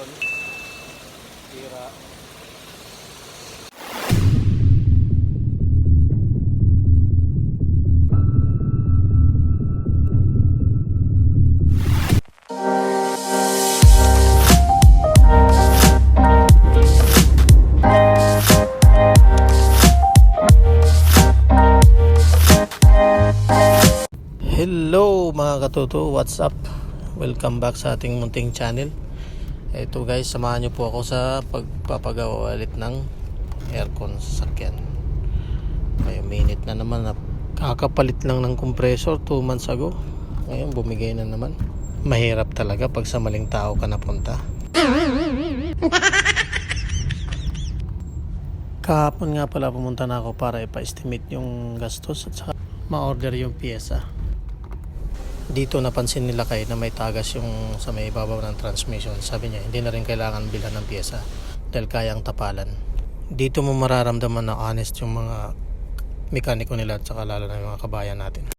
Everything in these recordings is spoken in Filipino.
aircon. Tira. Hello mga katuto, what's up? Welcome back sa ating munting channel. Ito guys, samahan nyo po ako sa pagpapagawa ulit ng aircon sa sasakyan. May minute na naman na kakapalit lang ng compressor 2 months ago. Ngayon bumigay na naman. Mahirap talaga pag sa maling tao ka napunta. Kahapon nga pala pumunta na ako para ipa-estimate yung gastos at saka ma-order yung pyesa. Dito napansin nila kay na may tagas yung sa may ibabaw ng transmission. Sabi niya hindi na rin kailangan bilhan ng pyesa dahil kayang tapalan. Dito mo mararamdaman na honest yung mga mekaniko nila at saka lalo na yung mga kabayan natin.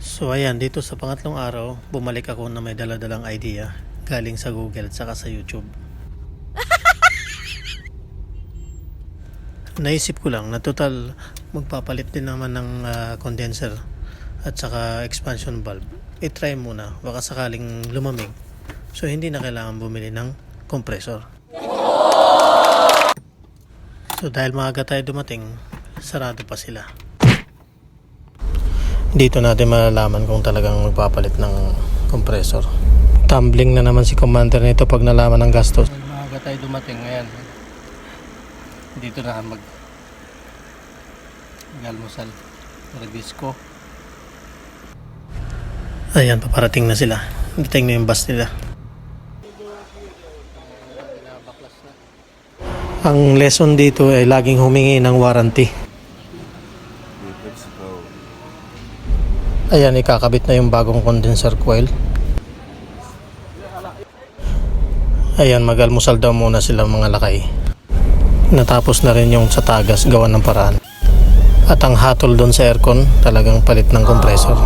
So ayan, dito sa pangatlong araw bumalik ako na may daladalang idea galing sa Google at saka sa YouTube. Naisip ko lang na total magpapalit din naman ng condenser at saka expansion valve. I-try muna, baka sakaling lumamig. So hindi na kailangan bumili ng compressor. So dahil maaga tayo dumating, sarado pa sila. Dito natin malalaman kung talagang magpapalit ng compressor. Tumbling na naman si commander nito pag nalaman ng gastos. Maaga tayo dumating, ayan. Dito na mag-almusal. Rebisco. Ayan, paparating na sila. Dating na yung bus nila. Ang lesson dito ay laging humingi ng warranty. Ayan, ikakabit na yung bagong condenser coil. Ayan, mag-almusal daw muna sila mga lakay. Natapos na rin yung sa tagas, gawa ng paraan. At ang hatol doon sa aircon, talagang palit ng compressor.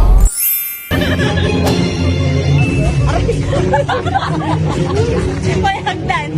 May hagdan.